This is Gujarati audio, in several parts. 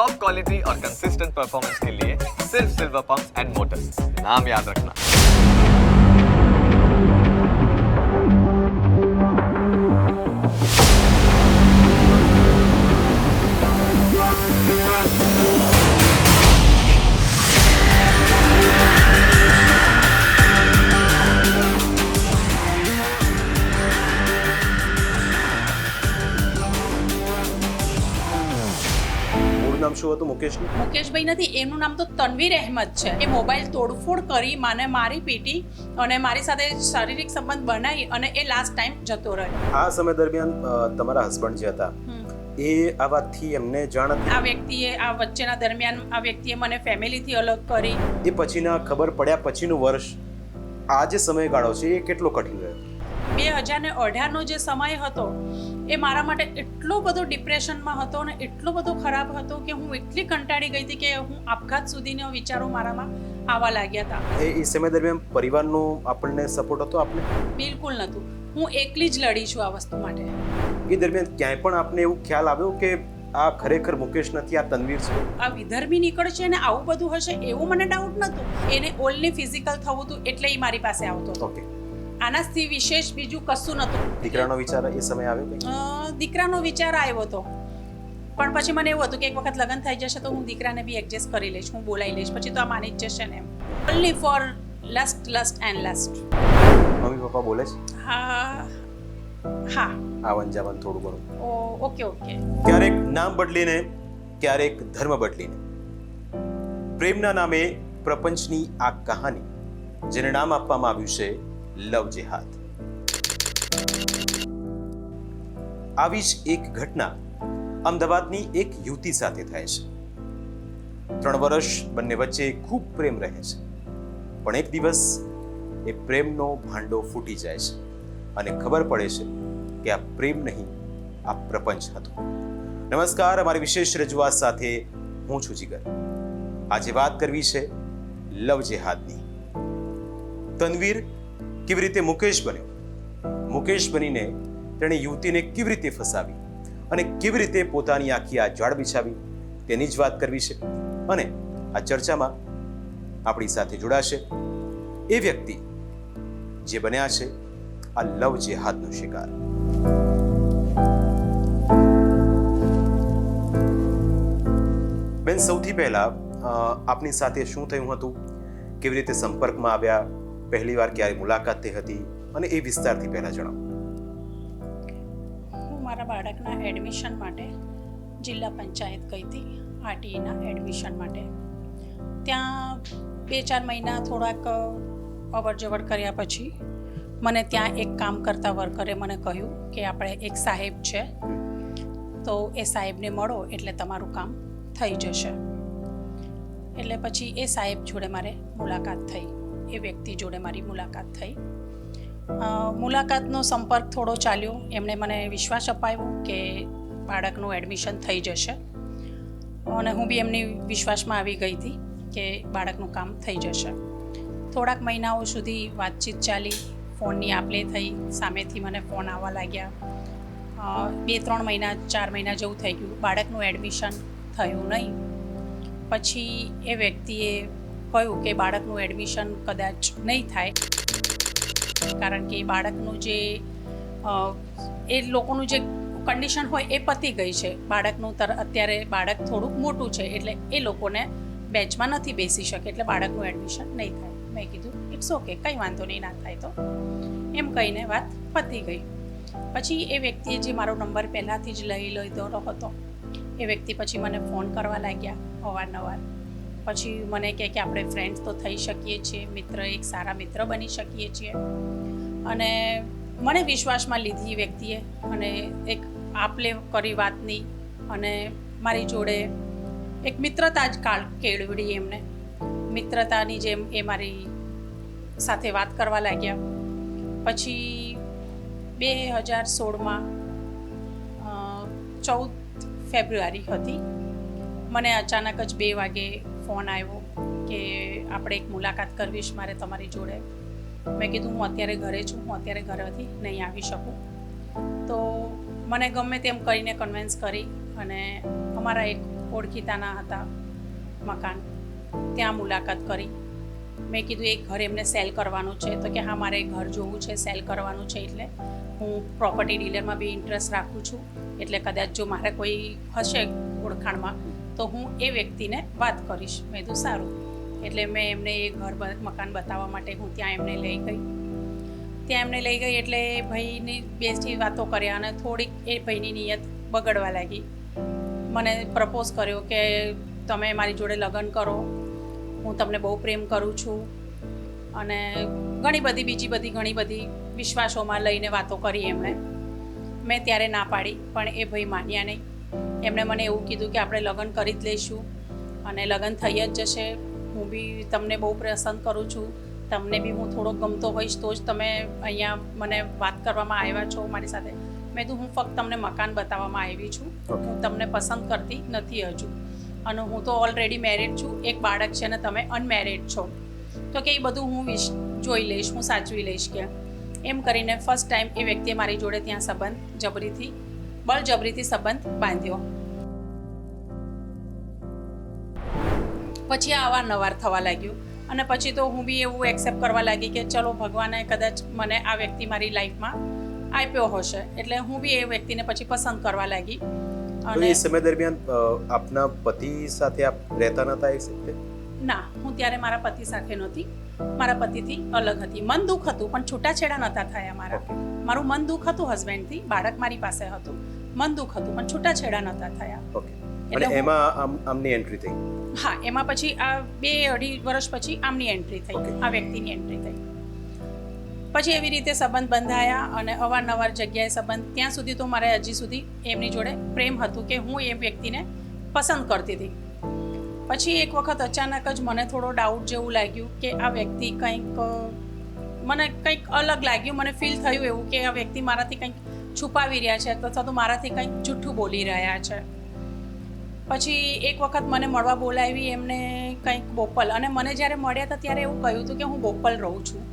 टॉप क्वालिटी और कंसिस्टेंट परफॉर्मेंस के लिए सिर्फ सिल्वर पंप्स एंड मोटर्स, नाम याद रखना। નામ શું હતું મુકેશનું? મુકેશભાઈ નથી, એમનું નામ તો તનવીર અહેમદ છે. એ મોબાઈલ તોડફોડ કરી માને મારી પીટી અને મારી સાથે શારીરિક સંબંધ બનાવી અને એ લાસ્ટ ટાઈમ જતો રહ્યો. આ સમય દરમિયાન તમારા હસબન્ડ જે હતા એ આ વાતથી એમને જાણ હતી? આ વ્યક્તિએ આ વચ્ચેના દરમિયાન આ વ્યક્તિએ મને ફેમિલીથી અલગ કરી. એ પછીના ખબર પડ્યા પછીનું વર્ષ, આ જે સમયગાળો છે એ કેટલો કઠિન રહ્યો? 2018નો જે સમય હતો એ મારા માટે એટલો બધો ડિપ્રેશનમાં હતો અને એટલો બધો ખરાબ હતો કે હું એટલી કંટાળી ગઈ હતી કે હું આપઘાત સુધીના વિચારો મારામાં આવવા લાગ્યા હતા. એ સમય દરમિયાન પરિવારનો આપણને સપોર્ટ હતો આપને? બિલકુલ નહોતું. હું એકલી જ લડી છું આ વસ્તુ માટે. એ દરમિયાન ક્યાંય પણ આપને એવું ખ્યાલ આવ્યો કે આ ખરેખર મુકેશ નથી, આ તનવીર છે? આ વિધર્મી નીકળશે અને આવું બધું હશે એવું મને ડાઉટ નહોતું. એને ઓનલી ફિઝિકલ થવું હતું એટલે એ મારી પાસે આવતો હતો. ઓકે. આનાથી વિશેષ બીજું કશું નહોતું. દીકરાનો વિચાર એ સમય આવ્યો કે? દીકરાનો વિચાર આવ્યો હતો, પણ પછી મને એવું હતું કે એક વખત લગ્ન થઈ જશે તો હું દીકરાને બી એડજસ્ટ કરી લઈશ, હું બોલાવી લઈશ, પછી તો આ માની જ જશે ને એમ. Only for lust and lust. Mummy papa બોલે છે? હા. આવન જાવન થોડું ઘણું? ઓકે. ક્યારેક નામ બદલીને, ક્યારેક ધર્મ બદલીને, પ્રેમના નામે પ્રપંચની આ કહાની, જેને નામ આપવામાં આવ્યું છે લવ જેહાદ. આવી જ એક ઘટના અમદાવાદની એક યુવતી સાથે થાય છે. 3 વર્ષ બંને વચ્ચે ખૂબ પ્રેમ રહે છે, પણ એક દિવસ એ પ્રેમનો ભાંડો ફૂટી જાય છે અને ખબર પડે છે કે આ પ્રેમ નહીં, આ પ્રપંચ હતો. નમસ્કાર, અમારી વિશેષ રજૂઆત સાથે હું છું જીગર. આજે વાત કરવી છે લવ જેહાદની. તનવીર કેવી રીતે મુકેશ બન્યો, મુકેશ બનીને તેણે યુવતીને કેવી રીતે ફસાવી અને કેવી રીતે પોતાની આખી આ જાળ બિછાવી, તેની જ વાત કરવી છે. અને આ ચર્ચામાં આપણી સાથે જોડાશે એ વ્યક્તિ જે બન્યા છે આ લવ જેહાદનો શિકાર. બેન, સૌથી પહેલા આપની સાથે શું થયું હતું, કેવી રીતે સંપર્કમાં આવ્યા, પહેલી વાર ક્યારે મુલાકાત થઈ હતી, અને એ વિસ્તારથી પહેલા જણાવો. હું મારા બાળકના એડમિશન માટે જિલ્લા પંચાયત ગઈ હતી, આરટીઈના એડમિશન માટે. ત્યાં 2-4 મહિના થોડાક અવર જવર કર્યા પછી મને ત્યાં એક કામ કરતા વર્કરે મને કહ્યું કે આપણે એક સાહેબ છે તો એ સાહેબને મળો એટલે તમારું કામ થઈ જશે. એટલે પછી એ સાહેબ જોડે મારે મુલાકાત થઈ, એ વ્યક્તિ જોડે મારી મુલાકાત થઈ. મુલાકાતનો સંપર્ક થોડો ચાલ્યો. એમણે મને વિશ્વાસ અપાવ્યો કે બાળકનું એડમિશન થઈ જશે અને હું બી એમની વિશ્વાસમાં આવી ગઈ હતી કે બાળકનું કામ થઈ જશે. થોડાક મહિનાઓ સુધી વાતચીત ચાલી, ફોનની આપ-લે થઈ, સામેથી મને ફોન આવવા લાગ્યા. 2-3 મહિના 4 મહિના જેવું થઈ ગયું, બાળકનું એડમિશન થયું નહીં. પછી એ વ્યક્તિએ કહ્યું કે બાળકનું એડમિશન કદાચ નહીં થાય, કારણ કે બાળકનું જે એ લોકોનું જે કન્ડિશન હોય એ પતી ગઈ છે. બાળકનું અત્યારે બાળક થોડુંક મોટું છે એટલે એ લોકોને બેચમાં નથી બેસી શકે, એટલે બાળકનું એડમિશન નહીં થાય. મેં કીધું ઇટ્સ ઓકે, કંઈ વાંધો નહીં, ના થાય તો એમ કહીને વાત પતી ગઈ. પછી એ વ્યક્તિએ જે મારો નંબર પહેલાંથી જ લઈ લીધો હતો, એ વ્યક્તિ પછી મને ફોન કરવા લાગ્યા અવારનવાર. પછી મને કહે કે આપણે ફ્રેન્ડ્સ તો થઈ શકીએ છીએ, મિત્ર, એક સારા મિત્ર બની શકીએ છીએ. અને મને વિશ્વાસમાં લીધી એ વ્યક્તિએ અને એક આપ-લે કરી વાતની, અને મારી જોડે એક મિત્રતા જ કેળવડી. એમને મિત્રતાની જેમ એ મારી સાથે વાત કરવા લાગ્યા. પછી 2016માં 14 ફેબ્રુઆરી હતી, મને અચાનક જ 2 વાગે ફોન આવ્યો કે આપણે એક મુલાકાત કરવી છે મારે તમારી જોડે. મેં કીધું હું અત્યારે ઘરે છું, હું અત્યારે ઘરેથી નહીં આવી શકું. તો મને ગમે તેમ કરીને કન્વિન્સ કરી અને અમારા એક ઓળખીતાના હતા મકાન, ત્યાં મુલાકાત કરી. મેં કીધું એક ઘર એમને સેલ કરવાનું છે, તો કે હા મારે ઘર જોવું છે, સેલ કરવાનું છે, એટલે હું પ્રોપર્ટી ડીલરમાં બી ઇન્ટરેસ્ટ રાખું છું, એટલે કદાચ જો મારે કોઈ હશે ઓળખાણમાં તો હું એ વ્યક્તિને વાત કરીશ. મેં કીધું સારું. એટલે મેં એમને એ મકાન બતાવવા માટે હું ત્યાં એમને લઈ ગઈ. ત્યાં એમને લઈ ગઈ એટલે ભાઈની બેસથી વાતો કર્યા અને થોડીક એ ભાઈની નિયત બગડવા લાગી. મને પ્રપોઝ કર્યો કે તમે મારી જોડે લગ્ન કરો, હું તમને બહુ પ્રેમ કરું છું, અને ઘણી બધી વિશ્વાસોમાં લઈને વાતો કરી એમણે. મેં ત્યારે ના પાડી, પણ એ ભાઈ માન્યા નહીં. એમણે મને એવું કીધું કે આપણે લગ્ન કરી જ લઈશું અને લગ્ન થઈ જ જશે. હું બી તમને બહુ પસંદ કરું છું, તમને બી હું થોડો ગમતો હોઈશ તો જ તમે અહીંયા મને વાત કરવામાં આવ્યા છો મારી સાથે. મેં તો હું ફક્ત તમને મકાન બતાવવામાં આવી છું, હું તમને પસંદ કરતી નથી હજુ, અને હું તો ઓલરેડી મેરિડ છું, એક બાળક છે ને તમે અનમેરિડ છો, તો કે એ બધું હું જોઈ લઈશ, હું સાચવી લઈશ કે એમ કરીને ફર્સ્ટ ટાઈમ એ વ્યક્તિએ મારી જોડે ત્યાં સંબંધ બળજબરીથી સંબંધ બાંધ્યો. પછી આ અવારનવાર થવા લાગ્યું, અને પછી તો હું બી એવું એક્સેપ્ટ કરવા લાગી કે ચલો ભગવાને કદાચ મને આ વ્યક્તિ મારી લાઈફમાં આપ્યો હશે, એટલે હું બી એ વ્યક્તિને પછી પસંદ કરવા લાગી. અને એ સમય દરમિયાન આપના પતિ સાથે આપ રહેતા નતા એ વખતે? ના, હું ત્યારે મારા પતિ સાથે નહોતી, મારા પતિથી અલગ હતી. મન દુઃખ હતું પણ છૂટાછેડા નહોતા થયા મારા. મારું મન દુઃખ હતું હસબન્ડથી, બાળક મારી પાસે હતું, મન દુઃખ હતું પણ છૂટાછેડા નહોતા થયા. ઓકે. અને એમાં આમની એન્ટ્રી થઈ? હા, એમાં પછી આ 2-2.5 વર્ષ પછી આમની એન્ટ્રી થઈ, આ વ્યક્તિની એન્ટ્રી થઈ. પછી એવી રીતે સંબંધ બંધાયા અને અવારનવાર જગ્યાએ સંબંધ. ત્યાં સુધી તો મારે હજી સુધી એમની જોડે પ્રેમ હતું કે હું એ વ્યક્તિને પસંદ કરતી હતી. પછી એક વખત અચાનક જ મને થોડો ડાઉટ જેવું લાગ્યું કે આ વ્યક્તિ મને કંઈક અલગ લાગ્યું. મને ફીલ થયું એવું કે આ વ્યક્તિ મારાથી કંઈક છુપાવી રહ્યા છે અથવા તો મારાથી કંઈક જૂઠું બોલી રહ્યા છે. પછી એક વખત મને મળવા બોલાવી એમને કંઈક બોપલ, અને મને જ્યારે મળ્યા હતા ત્યારે એવું કહ્યું હતું કે હું બોપલ રહું છું.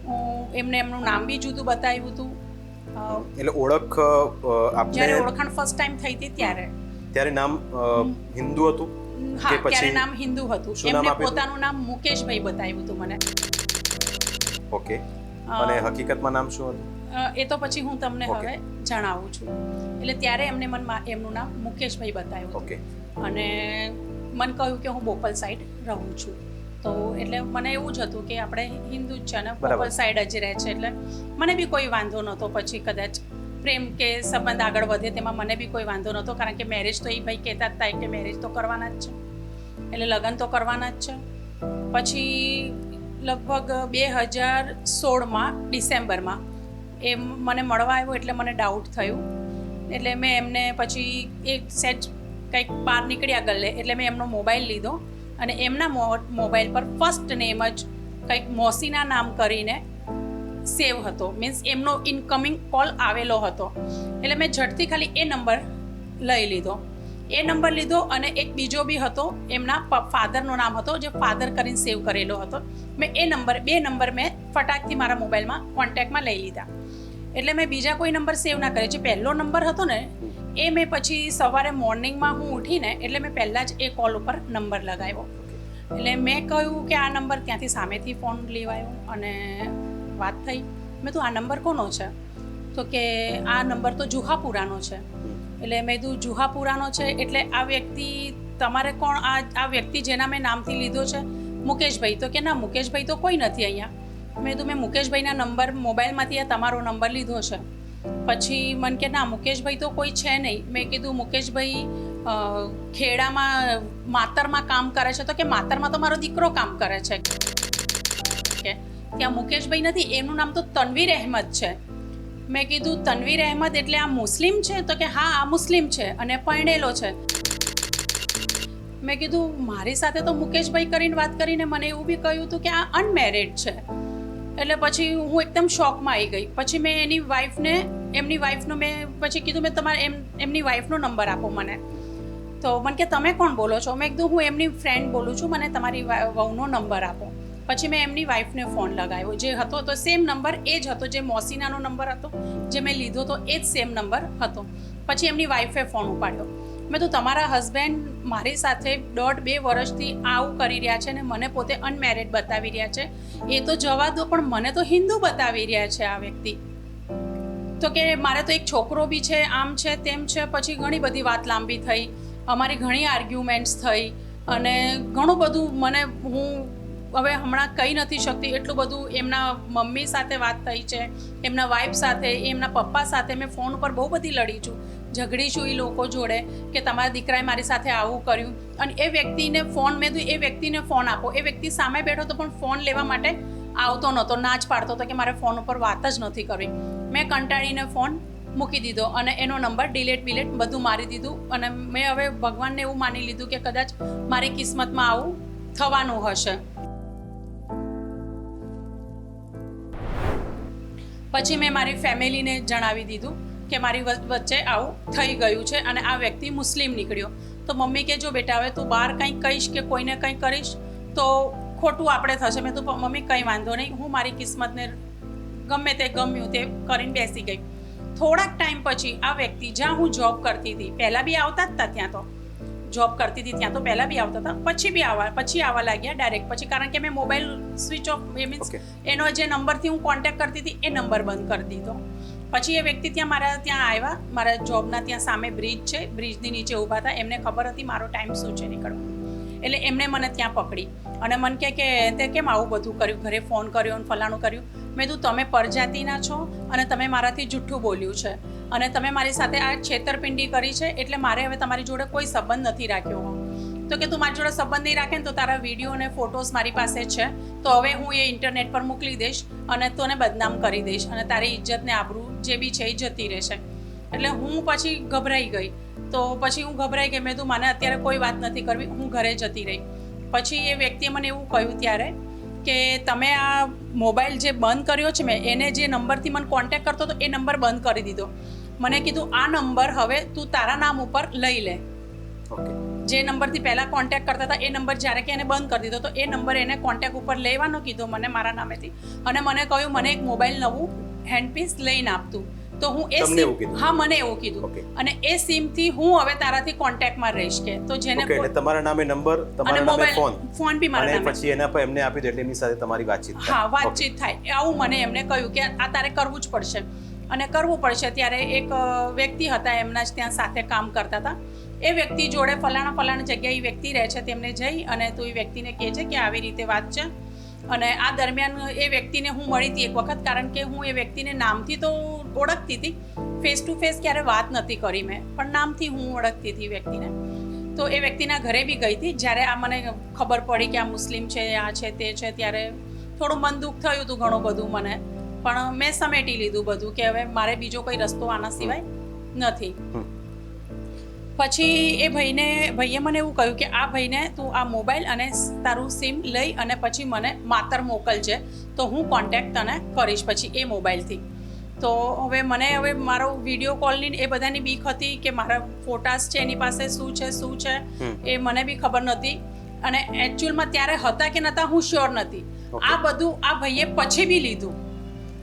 હું એમને એમનું નામ બી જુદું બતાવ્યું હતું. એટલે ઓળખ આપને જ્યારે ઓળખાણ ફર્સ્ટ ટાઈમ થઈ હતી ત્યારે નામ હિન્દુ હતું? હા, ત્યારે નામ હિન્દુ હતું. એમને પોતાનું નામ મુકેશભાઈ બતાવ્યું હતું મને. ઓકે. અને હકીકતમાં નામ શું હતું? એ તો પછી હું તમને હવે જણાવું છું. એટલે ત્યારે એમને એમનું નામ મુકેશભાઈ બતાવ્યું. ઓકે. અને મને કહ્યું કે હું બોપલ સાઈડ રહું છું. તો એટલે મને એવું જ હતું કે આપણે હિન્દુ જ છે ને બોપલ સાઈડ જ રહે છે, એટલે મને બી કોઈ વાંધો નહોતો. પછી કદાચ પ્રેમ કે સંબંધ આગળ વધે તેમાં મને બી કોઈ વાંધો નહોતો, કારણ કે મેરેજ તો એ ભાઈ કહેતા જ હતા કે મેરેજ તો કરવાના જ છે, એટલે લગ્ન તો કરવાના જ છે. પછી લગભગ 2016માં ડિસેમ્બરમાં એ મને મળવા આવ્યો, એટલે મને ડાઉટ થયું. એટલે મેં એમને પછી એક સેટ કંઈક બહાર નીકળ્યા ગલ્લે, એટલે મેં એમનો મોબાઈલ લીધો અને એમના મોબાઈલ પર ફર્સ્ટ નેમ જ કંઈક મોસીના નામ કરીને સેવ હતો, મીન્સ એમનો ઇનકમિંગ કોલ આવેલો હતો. એટલે મેં ઝટથી ખાલી એ નંબર લઈ લીધો. એ નંબર લીધો અને એક બીજો બી હતો, એમના ફાધરનું નામ હતો, જે ફાધર કરીને સેવ કરેલો હતો. મેં બે નંબર મેં ફટાકથી મારા મોબાઈલમાં કોન્ટેક્ટમાં લઈ લીધા. એટલે મેં બીજા કોઈ નંબર સેવ ના કર્યો. જે પહેલો નંબર હતો ને એ મેં પછી સવારે મોર્નિંગમાં હું ઉઠીને એટલે મેં પહેલાં જ એ કોલ ઉપર નંબર લગાવ્યો. એટલે મેં કહ્યું કે આ નંબર ત્યાંથી સામેથી ફોન લેવાયો અને વાત થઈ. મેં તો આ નંબર કોનો છે? તો કે આ નંબર તો જુહાપુરાનો છે. એટલે મેં કીધું જુહાપુરાનો છે એટલે આ વ્યક્તિ તમારે કોણ? આ વ્યક્તિ જેના મેં નામથી લીધો છે મુકેશભાઈ. તો કે ના, મુકેશભાઈ તો કોઈ નથી અહીંયા. મેં કીધું મેં મુકેશભાઈના નંબર મોબાઈલમાંથી આ તમારો નંબર લીધો છે. પછી મને કે ના, મુકેશભાઈ તો કોઈ છે નહીં. મેં કીધું મુકેશભાઈ ખેડામાં માતરમાં કામ કરે છે. તો કે માતરમાં તો મારો દીકરો કામ કરે છે. કે ત્યાં મુકેશભાઈ નથી, એમનું નામ તો તનવીર અહેમદ છે. મેં કીધું તનવીર અહેમદ એટલે આ મુસ્લિમ છે? તો કે હા, આ મુસ્લિમ છે અને પરણેલો છે. મેં કીધું મારી સાથે તો મુકેશભાઈ કરીને વાત કરીને મને એવું બી કહ્યું હતું કે આ અનમેરિડ છે. એટલે પછી હું એકદમ શોકમાં આવી ગઈ. પછી મેં એમની વાઈફનો મેં પછી કીધું મેં તમારે એમની વાઈફનો નંબર આપો મને. તો મને કે તમે કોણ બોલો છો? મેં કીધું હું એમની ફ્રેન્ડ બોલું છું, મને તમારી વહુનો નંબર આપો. પછી મેં એમની વાઈફને ફોન લગાવ્યો. જે હતો તો સેમ નંબર એ જ હતો, જે મોસીનાનો નંબર હતો, જે મેં લીધો તો એ જ સેમ નંબર હતો. પછી એમની વાઈફે ફોન ઉપાડ્યો. મેં તો તમારા હસબન્ડ મારી સાથે 1.5-2 વર્ષથી આવું કરી રહ્યા છે ને મને પોતે અનમેરિડ બતાવી રહ્યા છે. એ તો જવા દો, પણ મને તો હિન્દુ બતાવી રહ્યા છે આ વ્યક્તિ. તો કે મારે તો એક છોકરો બી છે, આમ છે તેમ છે. પછી ઘણી બધી વાત લાંબી થઈ, અમારી ઘણી આર્ગ્યુમેન્ટ્સ થઈ અને ઘણું બધું હું હવે હમણાં કહી નથી શકતી એટલું બધું. એમના મમ્મી સાથે વાત થઈ છે, એમના વાઈફ સાથે, એમના પપ્પા સાથે મેં ફોન ઉપર બહુ બધી લડી છું, ઝઘડી છું એ લોકો જોડે કે તમારા દીકરાએ મારી સાથે આવું કર્યું. અને એ વ્યક્તિને ફોન મેં કીધું એ વ્યક્તિને ફોન આપો. એ વ્યક્તિ સામે બેઠો તો પણ ફોન લેવા માટે આવતો નહોતો, ના જ પાડતો હતો કે મારે ફોન ઉપર વાત જ નથી કરવી. મેં કંટાળીને ફોન મૂકી દીધો અને એનો નંબર ડિલેટ બધું મારી દીધું. અને મેં હવે ભગવાનને એવું માની લીધું કે કદાચ મારી કિસ્મતમાં આવું થવાનું હશે. પછી મેં મારી ફેમિલીને જણાવી દીધું કે મારી વચ્ચે આવું થઈ ગયું છે અને આ વ્યક્તિ મુસ્લિમ નીકળ્યો. તો મમ્મી કે જો બેટા હવે તું બહાર કંઈક કહીશ કે કોઈને કંઈ કરીશ તો ખોટું આપણે થશે. મેં તો મમ્મી કંઈ વાંધો નહીં, હું મારી કિસ્મતને ગમે તે ગમ્યું તે કરીને બેસી ગઈ. થોડાક ટાઈમ પછી આ વ્યક્તિ, જ્યાં હું જોબ કરતી હતી, પહેલાં બી આવતા જ હતા, ત્યાં તો જોબ કરતી હતી ત્યાં તો પહેલાં બી આવતા હતા, પછી આવવા લાગ્યા ડાયરેક્ટ. પછી કારણ કે મેં મોબાઈલ સ્વિચ ઓફ, એ મીન્સ એનો જે નંબરથી હું કોન્ટેક્ટ કરતી હતી એ નંબર બંધ કરી દીધો. પછી એ વ્યક્તિ મારા ત્યાં આવ્યા, મારા જોબના ત્યાં સામે બ્રિજ છે, બ્રિજની નીચે ઊભા હતા. એમને ખબર હતી મારો ટાઈમ શું છે નીકળવાનો, એટલે એમણે મને ત્યાં પકડી અને મને કે તે કેમ આવું બધું કર્યું, ઘરે ફોન કર્યો અને ફલાણું કર્યું. મેં કીધું તમે પરજાતિના છો અને તમે મારાથી જૂઠું બોલ્યું છે અને તમે મારી સાથે આ છેતરપિંડી કરી છે, એટલે મારે હવે તમારી જોડે કોઈ સંબંધ નથી રાખ્યો. તો કે તું મારી જોડે સંબંધ નહીં રાખે ને તો તારા વિડીયો અને ફોટોસ મારી પાસે છે, તો હવે હું એ ઇન્ટરનેટ પર મોકલી દઈશ અને તને બદનામ કરી દઈશ અને તારી ઇજ્જતને આબરૂ જે બી છે એ જતી રહેશે. એટલે હું પછી ગભરાઈ ગઈ. તો પછી હું ગભરાઈ ગઈ, મેં કીધું મને અત્યારે કોઈ વાત નથી કરવી, હું ઘરે જતી રહી. પછી એ વ્યક્તિએ મને એવું કહ્યું ત્યારે કે તમે આ મોબાઈલ જે બંધ કર્યો છે મેં, એને જે નંબરથી મને કોન્ટેક્ટ કરતો હતો એ નંબર બંધ કરી દીધો. મને કીધું આ નંબર હવે તું તારા નામ ઉપર લઈ લે. જે નંબરથી પહેલાં કોન્ટેક્ટ કરતા હતા એ નંબર જ્યારે કે એને બંધ કરી દીધો તો એ નંબર એને કોન્ટેક્ટ ઉપર લેવાનો કીધો મને મારા નામેથી. અને મને કહ્યું મને એક મોબાઈલ નવું હેન્ડપીસ લઈને આપતું. તો હું એ સિમ, હા મને એવું કીધું, અને એ સિમથી હું હવે તારાથી કોન્ટેક્ટમાં રહીશ કે તો જેને તમારા નામે નંબર, તમારા નામે ફોન બી મારા નામે, પછી એના પર એમને આપી દો એટલે એમની સાથે તમારી વાતચીત થાય. હા વાતચીત થાય. આવું મને એમને કહ્યું કે આ તારે કરવું જ પડશે અને કરવું પડશે. ત્યારે એક વ્યક્તિ હતા એમના જ ત્યાં સાથે કામ કરતા હતા. એ વ્યક્તિ જોડે ફલાણા જગ્યાએ એ વ્યક્તિ રહે છે, તેમને જઈ અને તું એ વ્યક્તિને કહે છે કે આવી રીતે વાત છે. અને આ દરમિયાન એ વ્યક્તિને હું મળી હતી એક વખત, કારણ કે હું એ વ્યક્તિને નામથી તો ઓળખતી હતી, ફેસ ટુ ફેસ ક્યારે વાત નથી કરી મેં, પણ નામથી હું ઓળખતી હતી વ્યક્તિને. તો એ વ્યક્તિના ઘરે બી ગઈ હતી. જ્યારે આ મને ખબર પડી કે આ મુસ્લિમ છે, આ છે તે છે, ત્યારે થોડું મન દુઃખ થયું હતું ઘણું બધું મને, પણ મેં સમેટી લીધું બધું કે હવે મારે બીજો કોઈ રસ્તો આના સિવાય નથી. પછી એ ભાઈએ મને એવું કહ્યું કે આ ભાઈને તું આ મોબાઈલ અને તારું સિમ લઈ અને પછી મને માતર મોકલજે તો હું કોન્ટેક્ટ તને કરીશ પછી એ મોબાઈલથી. તો હવે મારો વિડીયો કોલની એ બધાની બીક હતી કે મારા ફોટાસ છે એની પાસે શું છે એ મને બી ખબર નહોતી. અને એકચ્યુઅલમાં ત્યારે હતા કે નહોતા હું શ્યોર નથી. આ બધું આ ભાઈએ પછી બી લીધું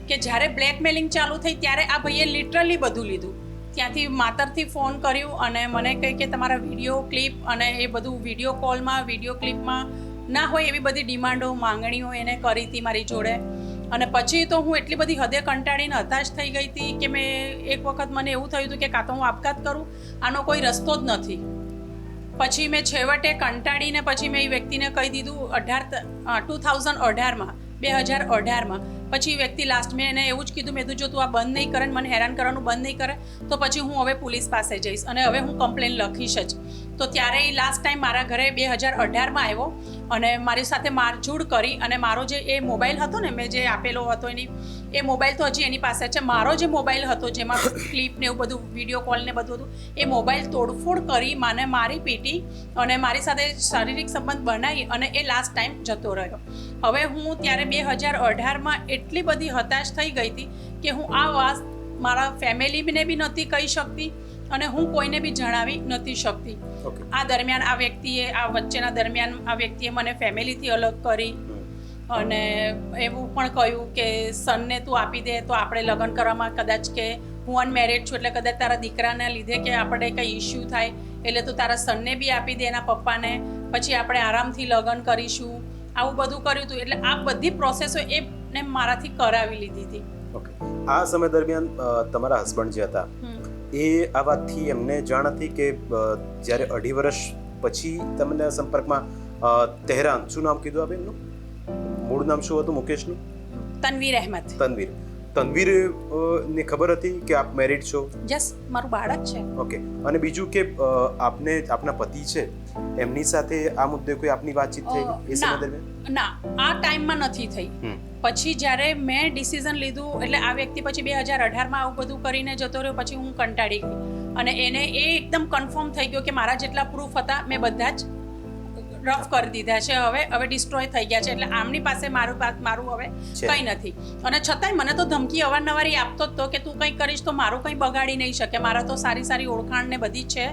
કે જ્યારે બ્લેકમેલિંગ ચાલુ થઈ ત્યારે આ ભાઈએ લિટરલી બધું લીધું. ત્યાંથી માતરથી ફોન કર્યું અને મને કહે કે તમારા વિડીયો ક્લિપ અને એ બધું વિડીયો કોલમાં, વિડીયો ક્લિપમાં ના હોય એવી બધી ડિમાન્ડો, માંગણીઓ એને કરી હતી મારી જોડે. અને પછી તો હું એટલી બધી હદે કંટાળીને હતાશ થઈ ગઈ હતી કે મેં એક વખત મને એવું થયું હતું કે કાં તો હું આપઘાત કરું, આનો કોઈ રસ્તો જ નથી. પછી મેં છેવટે કંટાળીને પછી મેં એ વ્યક્તિને કહી દીધું 2018માં પછી વ્યક્તિ લાસ્ટ મેં એને એવું જ કીધું, મેં જો તું આ બંધ નહીં કરે, મને હેરાન કરવાનું બંધ નહીં કરે તો પછી હું હવે પોલીસ પાસે જઈશ અને હવે હું કમ્પ્લેન લખીશ જ. તો ત્યારે એ લાસ્ટ ટાઈમ મારા ઘરે 2018માં આવ્યો અને મારી સાથે મારઝૂડ કરી અને મારો જે એ મોબાઈલ હતો ને મેં જે આપેલો હતો એ મોબાઈલ તો હજી એની પાસે છે. મારો જે મોબાઈલ હતો જેમાં ક્લિપ ને એવું બધું, વિડીયો કોલ ને બધું હતું, એ મોબાઈલ તોડફોડ કરી મને મારી પીટી અને મારી સાથે શારીરિક સંબંધ બનાવી અને એ લાસ્ટ ટાઈમ જતો રહ્યો. હવે હું ત્યારે 2018માં એટલી બધી હતાશ થઈ ગઈ હતી કે હું આ વાત મારા ફેમિલીને બી નહોતી કહી શકતી અને હું કોઈને બી જણાવી નથી શકતી. આ દરમિયાન આ વચ્ચેના દરમિયાન આ વ્યક્તિએ મને ફેમિલીથી અલગ કરી અને એવું પણ કહ્યું કે સનને તું આપી દે તો આપણે લગ્ન કરવામાં કદાચ કે હું અનમેરિડ છું એટલે કદાચ તારા દીકરાના લીધે કે આપણે કંઈ ઇસ્યુ થાય એટલે તું તારા સનને બી આપી દે એના પપ્પાને, પછી આપણે આરામથી લગ્ન કરીશું, આવું બધું કર્યું હતું. એટલે આ બધી પ્રોસેસો એને મારાથી કરાવી લીધી હતી. ઓકે, આ સમય દરમિયાન તમારા હસબન્ડ જે હતા એ આ વાતથી એમને જાણ હતી કે જ્યારે 2.5 વર્ષ પછી તમને સંપર્કમાં તહેરાન, શું નામ કીધું આપે એમનું, મૂળ નામ શું હતું મુકેશનું? તનવીર અહેમદ. તનવીર ને ખબર હતી કે આપ મેરિડ છો? યસ, મારું બાળક છે. ઓકે, અને બીજું કે આપને આપના પતિ છે એમની સાથે આ મુદ્દે કોઈ આપની વાતચીત થઈ એ સમય દરમિયાન? ના, આ ટાઈમમાં નથી થઈ. પછી જ્યારે મેં ડિસિઝન લીધું, એટલે આ વ્યક્તિ પછી 2018માં આવું બધું કરીને જતો રહ્યો, પછી હું કંટાળી ગઈ અને એને એ એકદમ કન્ફર્મ થઈ ગયો કે મારા જેટલા પ્રૂફ હતા મેં બધા જ રફ કરી દીધા છે, હવે ડિસ્ટ્રોય થઈ ગયા છે, એટલે આમની પાસે મારું હવે કંઈ નથી. અને છતાંય મને તો ધમકી અવારનવાર આપતો જ તો કે તું કંઈ કરીશ તો મારું કંઈ બગાડી નહીં શકે, મારા તો સારી ઓળખાણ ને બધી છે.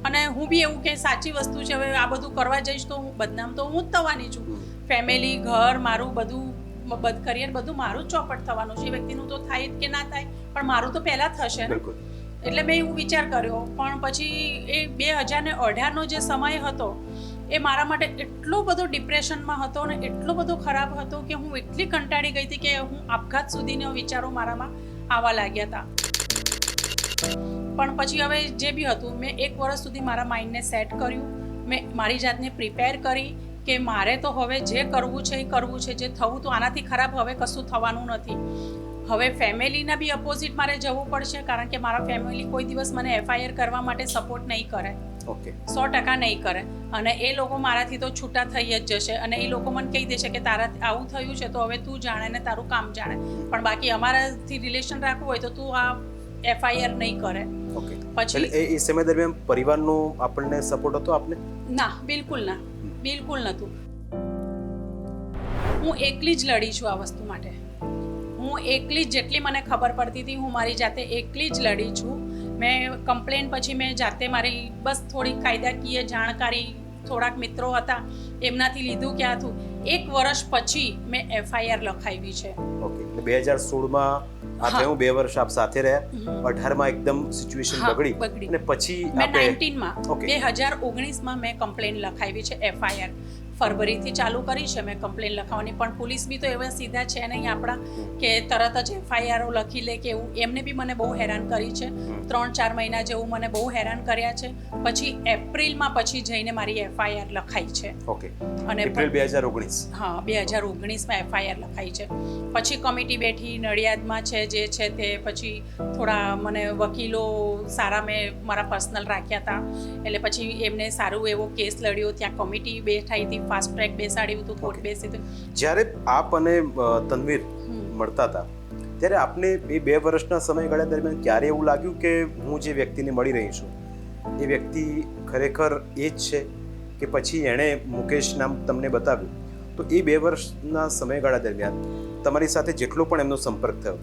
અને હું બી એવું કે સાચી વસ્તુ છે, હવે આ બધું કરવા જઈશ તો હું બદનામ તો હું જ થવાની છું. ફેમિલી, ઘર, મારું બધું કરિયર બધું મારું જ ચોપટ થવાનું છે. એ વ્યક્તિનું તો થાય કે ના થાય, પણ મારું તો પહેલાં થશે ને. એટલે મેં એવું વિચાર કર્યો. પણ પછી એ 2018નો જે સમય હતો એ મારા માટે એટલો બધો ડિપ્રેશનમાં હતો ને એટલો બધો ખરાબ હતો કે હું એટલી કંટાળી ગઈ હતી કે હું આપઘાત સુધીના વિચારો મારામાં આવવા લાગ્યા હતા. પણ પછી હવે જે બી હતું મેં 1 વર્ષ સુધી મારા માઇન્ડને સેટ કર્યું, મેં મારી જાતને પ્રિપેર કરી કે મારે તો હવે જે કરવું છે એ કરવું છે, જે થવું તો આનાથી ખરાબ હવે કશું થવાનું નથી. હવે ફેમિલીના બી અપોઝિટ મારે જવું પડશે, કારણ કે મારા ફેમિલી કોઈ દિવસ મને FIR કરવા માટે સપોર્ટ નહીં કરે. ઓકે, 100% નહીં કરે. અને એ લોકો મારાથી તો છૂટા થઈ જ જશે અને એ લોકો મને કહી દેશે કે તારા આવું થયું છે તો હવે તું જાણે ને તારું કામ જાણે, પણ બાકી અમારાથી રિલેશન રાખવું હોય તો તું આ FIR નહીં કરે. ઓકે, પછી એ સમય દરમિયાન પરિવારનો આપણને સપોર્ટ હતો આપને? ના, બિલકુલ નહોતું. હું એકલી જ લડી છું આ વસ્તુ માટે. હું એકલી જ, જેટલી મને ખબર પડતી હતી હું મારી જાતે એકલી જ લડી છું. મેં કમ્પ્લેન પછી મેં જાતે મારી બસ થોડી કાયદાકીય જાણકારી, થોડાક મિત્રો હતા એમનાથી લીધું કે આ થયું. 1 વર્ષ પછી મેં FIR લખાવી છે. ઓકે, એટલે 2016માં આ થયું, 2 વર્ષ આપ સાથે રહ્યા, 18માં એકદમ સિચ્યુએશન બગડી અને પછી મેં 2019માં મેં કમ્પ્લેન લખાવી છે FIR. ફરવરીથી ચાલુ કરી છે મેં કમ્પ્લેન લખાવવાની, પણ પોલીસ બી તો એવા સીધા છે નહીં આપણા કે તરત જ FIR લખી લે કે એવું. એમને બી મને બહુ હેરાન કરી છે, 3-4 મહિના જેવું મને બહુ હેરાન કર્યા છે. પછી એપ્રિલમાં પછી જઈને મારી FIR લખાઈ છે. ઓકે, અને એપ્રિલ 2019? હા, 2019માં FIR લખાઈ છે. પછી કમિટી બેઠી નડિયાદમાં છે જે છે તે, પછી થોડા મને વકીલો સારા મેં મારા પર્સનલ રાખ્યા હતા, એટલે પછી એમને સારું એવો કેસ લડ્યો. ત્યાં કમિટી બેઠાઈ હતી, ફાસ્ટ ટ્રેક બેસાડ્યું હતું, કોર્ટ બેસી હતું. જ્યારે આપ અને તનવીર મળતા હતા ત્યારે આપને એ 2 વર્ષના સમયગાળા દરમિયાન ક્યારે એવું લાગ્યું કે હું જે વ્યક્તિને મળી રહી છું એ વ્યક્તિ ખરેખર એ જ છે, કે પછી એણે મુકેશ નામ તમને બતાવ્યું? તો એ 2 વર્ષના સમયગાળા દરમિયાન તમારી સાથે જેટલો પણ એમનો સંપર્ક થયો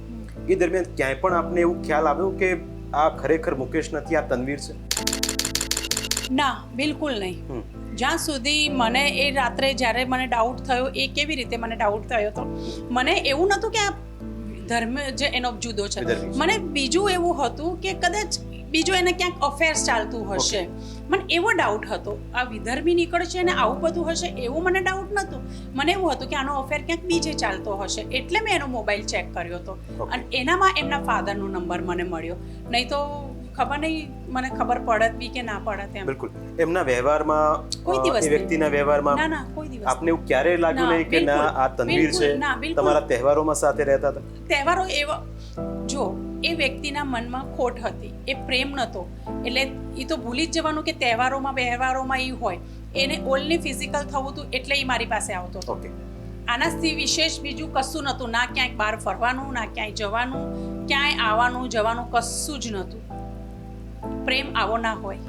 એ દરમિયાન ક્યાંય પણ આપને એવું ખ્યાલ આવ્યો કે આ ખરેખર મુકેશ નથી, આ તનવીર છે? ના, બિલકુલ નહીં. જ્યાં સુધી મને એ રાત્રે જ્યારે મને ડાઉટ થયો, એ કેવી રીતે મને ડાઉટ થયો હતો, મને એવું નહોતું કે આ ધર્મ જે એનો જુદો છે, મને બીજું એવું હતું કે કદાચ બીજું એને ક્યાંક અફેર્સ ચાલતું હશે. મને એવો ડાઉટ હતો, આ વિધર્મી નીકળશે અને આવું બધું હશે એવું મને ડાઉટ નહોતું. મને એવું હતું કે આનો અફેર ક્યાંક બીજે ચાલતો હશે, એટલે મેં એનો મોબાઈલ ચેક કર્યો હતો અને એનામાં એમના ફાધરનો નંબર મને મળ્યો. નહીં તો ખબર નહીં મને ખબર પડત બી કે ના પડત એમ. બિલકુલ. એમના વ્યવહારમાં, કોઈ દિવસ એ વ્યક્તિના વ્યવહારમાં ના, કોઈ દિવસ આપને એવું ક્યારેય લાગ્યું નહીં કે ના આ તનવીર છે? તમારા તહેવારોમાં સાથે રહેતા હતા? તહેવારો એવા, જો એ વ્યક્તિના મનમાં ખોટ હતી, એ પ્રેમ નહોતો, એટલે એ તો ભૂલી જ જવાનું કે તહેવારોમાં એ હોય. એને ઓનલી ફિઝિકલ થવું હતું એટલે એ મારી પાસે આવતો હતો. ઓકે, આનાથી વિશેષ બીજું કશું નહોતું. ના ક્યાંય બહાર ફરવાનું, ના ક્યાંય જવાનું, ક્યાંય આવવાનું જવાનું કશું જ નહોતું. પ્રેમ આવો ના હોય.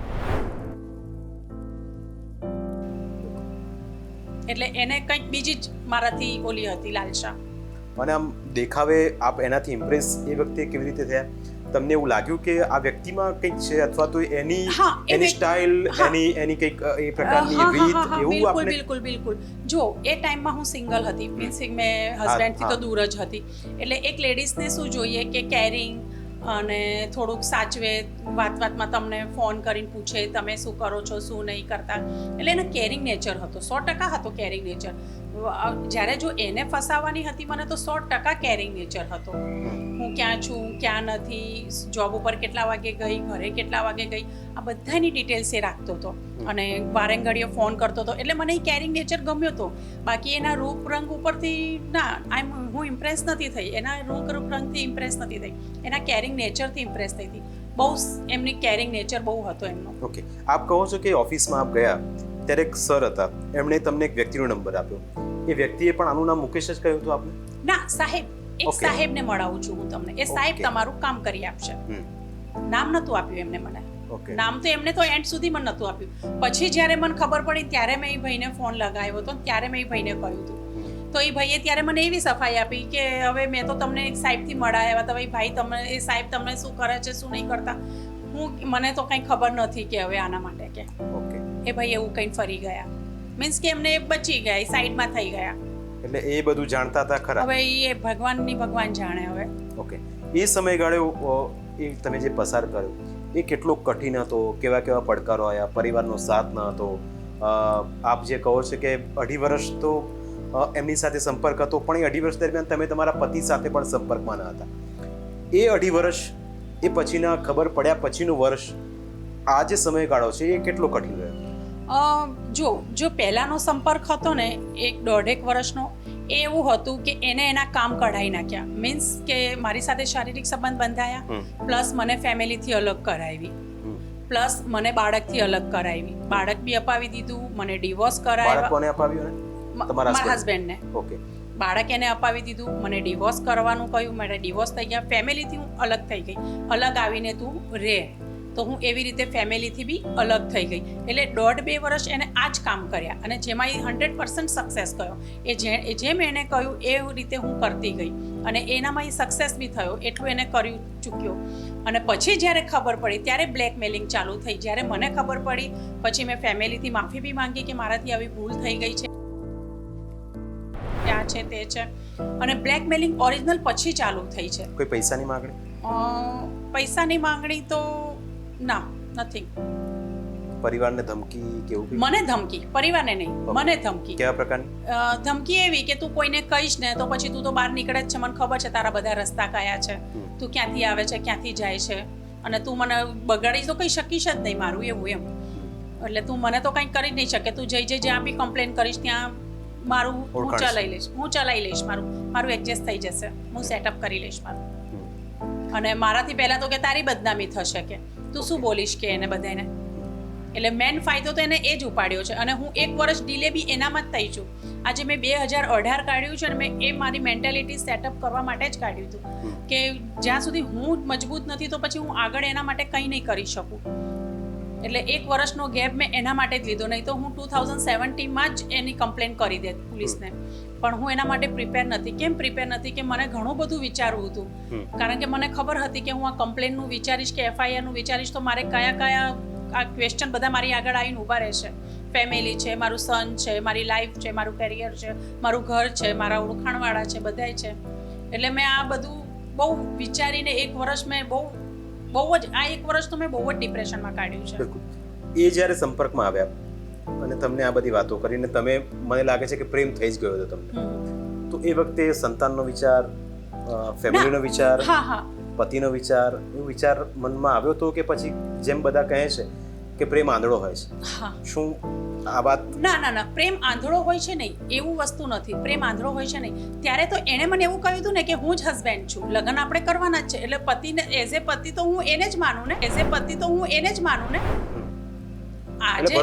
એટલે એને કંઈક બીજી જ મારાથી ઓલી હતી લાલસા. અને આમ દેખાવે આપ એનાથી ઇમ્પ્રેસ એ વખતે કેવી રીતે થયા? તમને એવું લાગ્યું કે આ વ્યક્તિમાં કંઈક છે, અથવા તો એની સ્ટાઇલ, એની કંઈક એ પ્રકારની રીત, એવું આપણે? બિલકુલ. જો એ ટાઈમમાં હું સિંગલ હતી, મીન્સ મેં હસબન્ડથી તો દૂર જ હતી, એટલે એક લેડીઝને શું જોઈએ કે કેરિંગ, અને થોડુંક સાચવે, વાતમાં તમને ફોન કરીને પૂછે તમે શું કરો છો, શું નહીં કરતા. એટલે એનો કેરિંગ નેચર હતો, 100% હતો કેરિંગ નેચર. જ્યારે જો એને ફસાવવાની હતી મને તો 100% કેરિંગ નેચર હતો. હું ક્યાં છું, ક્યાં નથી, જોબ ઉપર કેટલા વાગે ગઈ, ઘરે કેટલા વાગે ગઈ, આ બધાની ડિટેલ્સ એ રાખતો હતો. અને વારે ઘડીએ ફોન કરતો હતો. એટલે મને એ કેરિંગ નેચર ગમ્યો હતો. બાકી એના રૂપ રંગ ઉપરથી ના, હું ઇમ્પ્રેસ નથી થઈ, એના રૂપ રંગથી ઇમ્પ્રેસ નથી થઈ, એના કેરિંગ નેચરથી ઇમ્પ્રેસ થઈ હતી. બહુ એમની કેરિંગ નેચર બહુ હતો એમનો. ઓકે, આપ કહો છો કે ઓફિસમાં આપ ગયા ત્યારે એક સર હતા, એમણે તમને એક વ્યક્તિનો નંબર આપ્યો. એ વ્યક્તિએ પણ આનું નામ મુકેશ જ કહ્યું હતું આપને? ના, સાહેબ, એક સાહેબને મળાવું છું હું તમને. એ સાહેબ તમારું કામ કરી આપશે. નામ નહોતું આપ્યું એમને મને. નામ તો એમને તો એન્ડ સુધી મને નહોતું આપ્યું. પછી જ્યારે મને ખબર પડી ત્યારે મેં એ ભાઈને ફોન લગાવ્યો હતો, ત્યારે મેં એ ભાઈને કહ્યું હતું. તો એ ભાઈએ ત્યારે મને એવી સફાઈ આપી કે હવે મેં તો તમને એક સાહેબથી મળાવ્યા હતા, ભાઈ તમે એ સાહેબ તમને શું કરે છે, શું નહીં કરતા, મને તો કંઈ ખબર નથી કે હવે આના માટે કે એ ભાઈ એવું કંઈ ફરી ગયા, મીન્સ કે એમને બચી ગયા, એ સાઈડમાં થઈ ગયા. એટલે એ બધું જાણતા હતા ખરા? હવે એ ભગવાન જાણે. હવે ઓકે, એ સમયગાળે એ તમે જે પસાર કર્યો એ કેટલો કઠિન હતો, કેવા કેવા પડકારો આવ્યા, પરિવારનો સાથ ન હતો, આપ જે કહો છો કે 2.5 વર્ષ તો એમની સાથે સંપર્ક હતો, પણ એ 2.5 વર્ષ દરમિયાન તમે તમારા પતિ સાથે પણ સંપર્કમાં ન હતા. એ 2.5 વર્ષ, એ પછીના ખબર પડ્યા પછીનું વર્ષ, આ જે સમયગાળો છે એ કેટલો કઠિન રહ્યો? જો પહેલાનો સંપર્ક હતો ને 1.5 વર્ષનો, એ એવું હતું કે એને એના કામ કઢાઈ નાખ્યા. મીન્સ કે મારી સાથે શારીરિક સંબંધ બંધાયા, પ્લસ મને ફેમિલીથી અલગ કરાવી, પ્લસ મને બાળકથી અલગ કરાવી, બાળક બી અપાવી દીધું, મને ડિવોર્સ કરાવ્યા. કોને અપાવ્યું? મારા હસબન્ડને. ઓકે, બાળક એને અપાવી દીધું, મને ડિવોર્સ કરવાનું કહ્યું, મારે ડિવોર્સ થઈ ગયા, ફેમિલીથી હું અલગ થઈ ગઈ. અલગ આવીને તું રહે, તો હું એવી રીતે ફેમિલીથી બી અલગ થઈ ગઈ. એટલે 1.5-2 વર્ષ એને આ જ કામ કર્યા, અને જેમાં એ 100% સક્સેસ થયો. જેમ એને કહ્યું એ રીતે હું કરતી ગઈ, અને એનામાં એ સક્સેસ બી થયો, એટલું એને કર્યું ચૂક્યો. અને પછી જ્યારે ખબર પડી ત્યારે બ્લેકમેલિંગ ચાલુ થઈ. જ્યારે મને ખબર પડી પછી મેં ફેમિલીથી માફી બી માંગી કે મારાથી આવી ભૂલ થઈ ગઈ છે, આ છે તે છે. અને બ્લેકમેલિંગ ઓરિજિનલ પછી ચાલુ થઈ છે. કોઈ પૈસાની માંગણી? પૈસાની માંગણી તો ના, નથી. પરિવારને ધમકી કેવું? મને ધમકી, પરિવારને નહીં, મને ધમકી. કેવા પ્રકારની ધમકી? એવી કે તું કોઈને કહીશ ને તો પછી તું તો બહાર નીકળે જ છે, મને ખબર છે તારા બધા રસ્તા કયા છે, તું ક્યાંથી આવે છે, ક્યાંથી જાય છે, અને તું મને બગાડી તો કંઈ શકીશ જ નહીં મારું, એવું એમ. એટલે તું મને તો કંઈ કરી જ નહીં શકે, તું જઈ જ્યાં બી કમ્પ્લેન કરીશ ત્યાં મારું હું ચલાવી લઈશ, મારું એડજસ્ટ થઈ જશે, હું સેટઅપ કરી લઈશ મારું. અને મારાથી પહેલાં તો કે તારી બદનામી થશે, કે તું શું બોલીશ કે એને બધાને. એટલે મેન ફાયદો તો એને એ જ ઉપાડ્યો છે. અને હું 1 વર્ષ ડિલે બી એનામાં જ થઈ છું. આજે મેં 2018 કાઢ્યું છે, અને મેં એ મારી મેન્ટાલિટી સેટઅપ કરવા માટે જ કાઢ્યું હતું કે જ્યાં સુધી હું મજબૂત નથી તો પછી હું આગળ એના માટે કંઈ નહીં કરી શકું. એટલે 1 વર્ષનો ગેપ મેં એના માટે જ લીધો, નહીં તો હું 2017માં જ એની કમ્પ્લેન કરી દે પોલીસને. પણ હું એના માટે પ્રિપેર નથી. કેમ પ્રિપેર નથી? કે મને ઘણું બધું વિચારવું હતું, કારણ કે મને ખબર હતી કે હું આ કમ્પ્લેનનું વિચારીશ કે FIRનું વિચારીશ તો મારે કયા આ ક્વેશ્ચન બધા મારી આગળ આવીને ઊભા રહેશે. ફેમિલી છે, મારું સન છે, મારી લાઈફ છે, મારું કેરિયર છે, મારું ઘર છે, મારા ઓળખાણવાળા છે, બધાય છે. એટલે મેં આ બધું બહુ વિચારીને 1 વર્ષ મેં બહુ જ આ 1 વર્ષ તો મેં બહુ જ ડિપ્રેશનમાં કાઢ્યું છે. એ જ્યારે સંપર્કમાં આવ્યા અને તમને આ બધી વાતો કરીને તમે, મને લાગે છે કે પ્રેમ થઈ જ ગયો હતો તમને, તો એ વખતે સંતાનનો વિચાર, ફેમિલીનો વિચાર, પતિનો વિચાર, એ વિચાર મનમાં આવ્યો હતો કે પછી જેમ બધા કહે છે કે પ્રેમ આંધળો હોય છે, શું આ વાત? ના, પ્રેમ આંધળો હોય છે નહીં, એવું વસ્તુ નથી. પ્રેમ આંધળો હોય છે નહીં. ત્યારે તો એણે મને એવું કહ્યું હતું ને કે હું જ હસબેન્ડ છું, લગ્ન આપણે કરવાના જ છે. એટલે પતિને એઝ એ પતિ તો હું એને જ માનું ને, આજે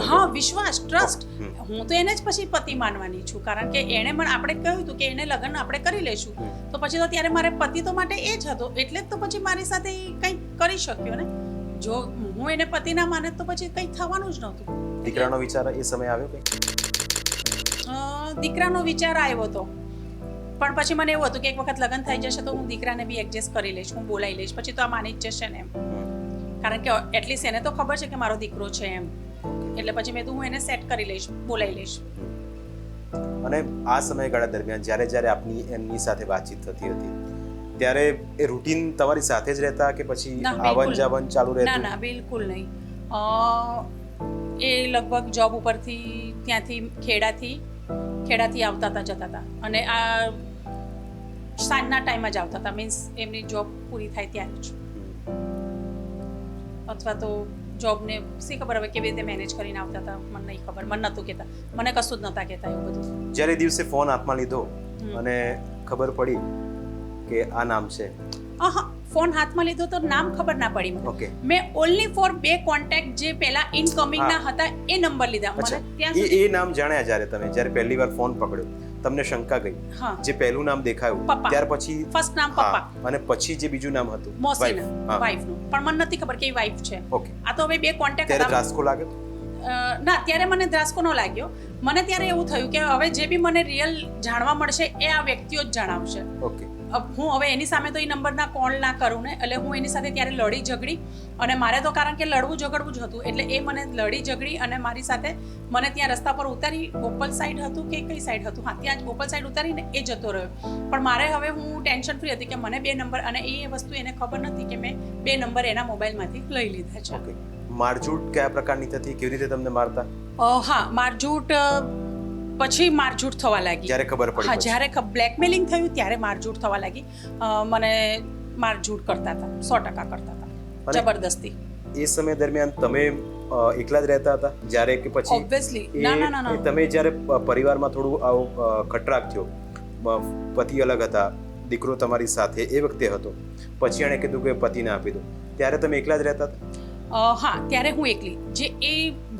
હા, વિશ્વાસ, ટ્રસ્ટ, હું તો એને જ પછી પતિ માનવાની છું. કારણ કે એણે મને, આપણે કહ્યું હતું કે એને લગ્ન આપણે કરી લઈશું, તો પછી તો ત્યારે મારે પતિ તો માટે એ જ હતો, એટલે જ તો પછી મારી સાથે કંઈ કરી શક્યો ને. જો હું એને પતિ ના માને તો પછી કંઈ થવાનું જ નહોતું. દીકરાનો વિચાર એ સમય આવ્યો? કંઈ દીકરાનો વિચાર આવ્યો હતો, પણ પછી મને એવું હતું કે એક વખત લગ્ન થઈ જશે તો હું દીકરાને બી એડજસ્ટ કરી લઈશ, હું બોલાવી લઈશ, પછી તો આ માની જ જશે ને એમ. કારણ કે એટલીસ્ટ એને તો ખબર છે કે મારો દીકરો છે એમ. એટલે પછી મેં તો હું એને સેટ કરી લઈશ, બોલાવી લઈશ. અને આ સમયગાળા દરમિયાન જ્યારે આપની એમની સાથે વાતચીત થતી હતી, ત્યારે એ રૂટીન તમારી સાથે જ રહેતા કે પછી ના, બિલકુલ આવન જાવન ચાલુ ના રહેતું? ના બિલકુલ નહીં. એ લગભગ જોબ ઉપરથી ત્યાંથી ખેડાથી આવતા હતા, જતા હતા, અને આ સાંજના ટાઈમે જ આવતા હતા, મીન્સ એમની જોબ પૂરી થાય ત્યારે જ, અથવા તો જોબને શી ખબર હવે કેવી રીતે મેનેજ કરીને આવતા હતા, મને નહીં ખબર, મને નહોતું કહેતા, મને કશું જ નહોતા કહેતા એવું બધું. જ્યારે એ દિવસે ફોન હાથમાં લીધો અને ખબર પડી કે આ નામ છે, હા, ફોન હાથમાં લીધો તો નામ ખબર ના પડી મને. ઓકે, મેં ઓનલી ફોર 2 કોન્ટેક્ટ જે પહેલા ઇનકમિંગ ના હતા એ નંબર લીધા. મને અચ્છા, ત્યાં એ સુધી નામ જાણ્યા જ્યારે પહેલી વાર ફોન પકડ્યો, તમને શંકા ગઈ? હા, જે પહેલું નામ દેખાયું પપ્પા. ત્યાર પછી ફર્સ્ટ નામ પપ્પા, હા, અને પછી જે બીજું નામ હતું મોસીના, હા. વાઈફનું, પણ મને નથી ખબર કે એ વાઈફ છે. ઓકે, આ તો હવે 2 કોન્ટેક્ટ ત્યારે હતા. ધ્રાસકો લાગ્યો? ના, ત્યારે મને ધ્રાસકો ન લાગ્યો. મને ત્યારે એવું થયું કે હવે જે બી મને રિયલ જાણવા મળશે એ આ વ્યક્તિઓ જ જણાવશે. ઓકે, હું હવે એની સામે તો એ નંબરના કોલ ના કરું ને, એટલે હું એની સાથે ત્યારે લડી ઝઘડી, અને મારે તો કારણ કે લડવું ઝઘડવું જ હતું, એટલે એ મને લડી ઝઘડી અને મારી સાથે મને ત્યાં રસ્તા પર ઉતારી, ઓપલ સાઈડ હતું કે કઈ સાઈડ હતું, હા ત્યાં જ ઓપલ સાઈડ ઉતારીને એ જતો રહ્યો. પણ મારે હવે હું ટેન્શન ફ્રી હતી કે મને 2 નંબર, અને એ વસ્તુ એને ખબર નથી કે મેં 2 નંબર એના મોબાઈલમાંથી લઈ લીધા છે. ઓકે. મારઝૂટ કયા પ્રકારની થતી? કેવી રીતે તમને મારતા? હા, મારઝૂટ પછી મારઝૂટ થવા લાગી જ્યારે ખબર પડી હા, પછી? જ્યારે બ્લેકમેલિંગ થયું ત્યારે મારઝૂટ થવા લાગી. મને મારઝૂટ કરતા હતા, 100% કરતા હતા, અને જબરદસ્તી. એ સમય દરમિયાન તમે એકલા જ રહેતા હતા જ્યારે કે પછી ઓબ્વિયસલી એ- ના ના ના ના એ તમે જ્યારે પરિવારમાં થોડું આવું ખટરાક થયો, પતિ અલગ હતા, દીકરો તમારી સાથે એ વખતે હતો, પછી એણે કીધું કે પતિને આપી દો, ત્યારે તમે એકલા જ રહેતા હતા? હા, ત્યારે હું એકલી, જે એ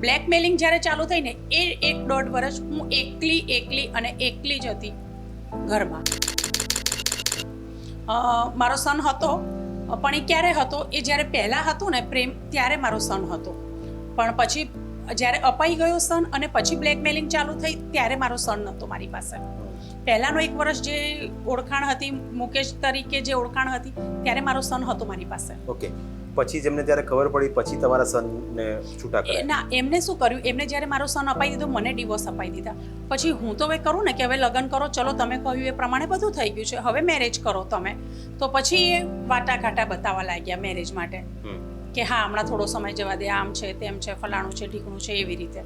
બ્લેકમેલિંગ જ્યારે ચાલુ થઈ ને એ 1.5 વર્ષ હું એકલી જ હતી ઘરમાં. મારો સન હતો, પણ એ ક્યારે હતો? એ જ્યારે પહેલાં હતું ને પ્રેમ, ત્યારે મારો સન હતો. પણ પછી જ્યારે અપાઈ ગયો સન અને પછી બ્લેકમેલિંગ ચાલુ થઈ ત્યારે મારો સન નહોતો મારી પાસે. પહેલાંનો 1 વર્ષ જે ઓળખાણ હતી, મુકેશ તરીકે જે ઓળખાણ હતી, ત્યારે મારો સન હતો મારી પાસે. ઓકે, પછી જેમને ત્યારે ખબર પડી પછી તમારા સનને છૂટા કર્યા? ના, એમને શું કર્યું, એમને જ્યારે મારો સન અપાઈ દીધો, મને ડિવોર્સ અપાઈ દીધા. પછી હું તો હવે કરું ને કે હવે લગ્ન કરો, ચલો તમે કહ્યું એ પ્રમાણે બધું થઈ ગયું છે, હવે મેરેજ કરો તમે. તો પછી એ વાટાઘાટા બતાવવા લાગ્યા મેરેજ માટે કે હા હમણાં થોડો સમય જવા દે, આમ છે તેમ છે, ફલાણું છે ઢીકણું છે, એવી રીતે.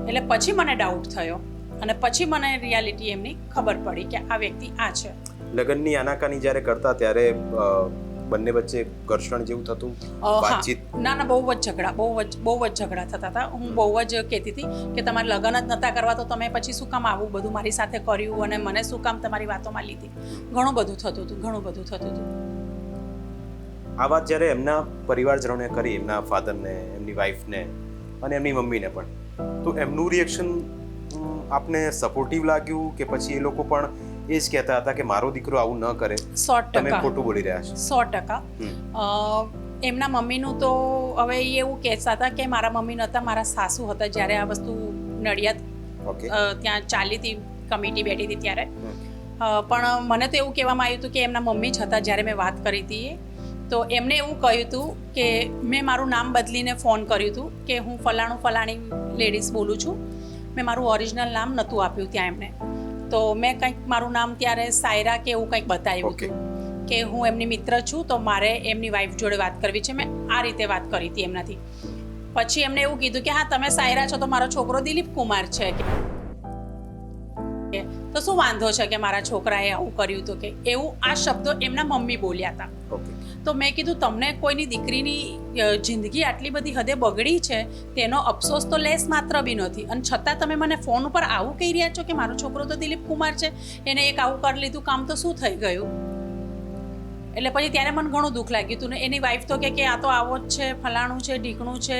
એટલે પછી મને ડાઉટ થયો અને પછી મને રિયાલિટી એમની ખબર પડી કે આ વ્યક્તિ આ છે. લગ્નની આનાકાની જ્યારે કરતા ત્યારે બંને વચ્ચે ઘર્ષણ જેવું થતું? હા, વાતચીત? ના બહુ જ ઝઘડા થતા હતા. હું બહુ જ કહેતી હતી કે તમારે લગ્ન જ નહોતા કરવા તો તમે પછી શું કામ આવું બધું મારી સાથે કર્યું અને મને શું કામ તમારી વાતોમાં લીધી. ઘણું બધું થતું હતું. આ વાત જ્યારે એમના પરિવારજનોને કરી, એમના ફાધરને, એમની વાઈફને અને એમની મમ્મીને પણ, તો એમનું રિએક્શન આપને સપોર્ટિવ લાગ્યું કે પછી એ લોકો પણ એ જ કહેતા હતા કે મારો દીકરો આવું ન કરે, 100%. તમે ખોટું બોલી રહ્યા છો? 100%. એમના મમ્મીનું તો હવે એ એવું કહેતા હતા કે મારા મમ્મી નહોતા, મારા સાસુ હતા જ્યારે આ વસ્તુ નડિયાદ ઓકે, ત્યાં ચાલી હતી, કમિટી બેઠી હતી ત્યારે. પણ મને તો એવું કહેવામાં આવ્યું હતું કે એમના મમ્મી જ હતા જ્યારે મેં વાત કરી હતી. તો એમને એવું કહ્યું હતું કે મેં મારું નામ બદલીને ફોન કર્યું હતું કે હું ફલાણી લેડીઝ બોલું છું, મેં મારું ઓરિજિનલ નામ નહોતું આપ્યું ત્યાં એમને. તો મેં કંઈક મારું નામ ત્યારે સાયરા કે એવું કંઈક બતાવ્યું હતું કે હું એમની મિત્ર છું, તો મારે એમની વાઈફ જોડે વાત કરવી છે. મેં આ રીતે વાત કરી હતી એમનાથી. પછી એમને એવું કીધું કે હા તમે સાયરા છો તો મારો છોકરો દિલીપ કુમાર છે, તો શું વાંધો છે કે મારા છોકરાએ આવું કર્યું હતું કે એવું આ શબ્દો એમના મમ્મી બોલ્યા હતા. ઓકે. તો મેં કીધું તમને કોઈની દીકરીની જિંદગી આટલી બધી હદે બગડી છે તેનો અફસોસ તો લેસ માત્ર બી નથી, અને છતાં તમે મને ફોન ઉપર આવું કહી રહ્યા છો કે મારો છોકરો તો દિલીપ કુમાર છે, એને એક આવું કરી લીધું કામ, તો શું થઈ ગયું? એટલે પછી ત્યારે મને ઘણું દુઃખ લાગ્યું હતું ને. એની વાઈફ તો કે આ તો આવો જ છે, ફલાણું છે ઢીકણું છે,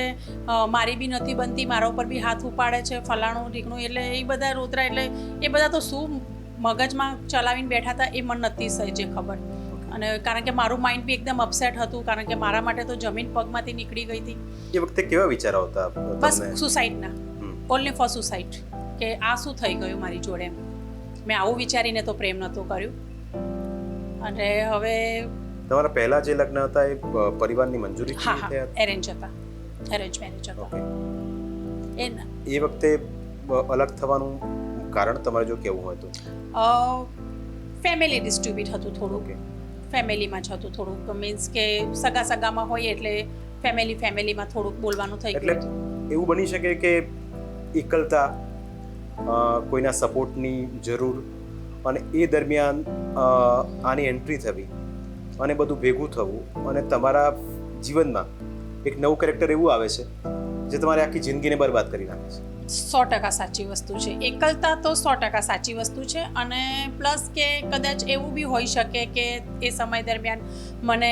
મારી બી નથી બનતી, મારા ઉપર બી હાથ ઉપાડે છે, ફલાણું ઢીકણું. એટલે એ બધા રોતરા, એટલે એ બધા તો શું મગજમાં ચલાવીને બેઠા હતા એ મને નથી સહેજે ખબર. અને કારણ કે મારું માઇન્ડ બી એકદમ અપસેટ હતું, કારણ કે મારા માટે તો જમીન પગમાંથી નીકળી ગઈ હતી. એ વખતે કેવા વિચારો હતા બસ તમને? સુસાઇડના, ઓનલી ફોર સુસાઇડ, કે આ શું થઈ ગયું મારી જોડે. મેં આવું વિચારીને તો પ્રેમ નહોતું કર્યું. અને હવે તમારા પહેલા જે લગ્ન હતા એ પરિવારની મંજૂરી હા એરેન્જ મેરેજ હતા. ઓકે. એ એ વખતે અલગ થવાનું કારણ તમારે જો કેવું હોય તો? ફેમિલી ડિસ્ટ્રીબ્યુટ હતું થોડું. ફેમિલીમાં જ હતું થોડુંક, મીન્સ કે સગામાં હોય એટલે ફેમિલીમાં થોડુંક બોલવાનું થઈ એટલે ગયું હતું. એવું બની શકે કે એકલતા, કોઈના સપોર્ટની જરૂર, અને એ દરમિયાન આની એન્ટ્રી થવી અને બધું ભેગું થવું અને તમારા જીવનમાં એક નવું કેરેક્ટર એવું આવે છે જે તમારી આખી જિંદગીને બરબાદ કરી નાખે છે. 100% સાચી વસ્તુ છે. એકલતા તો 100% સાચી વસ્તુ છે. અને પ્લસ કે કદાચ એવું બી હોઈ શકે કે એ સમય દરમિયાન મને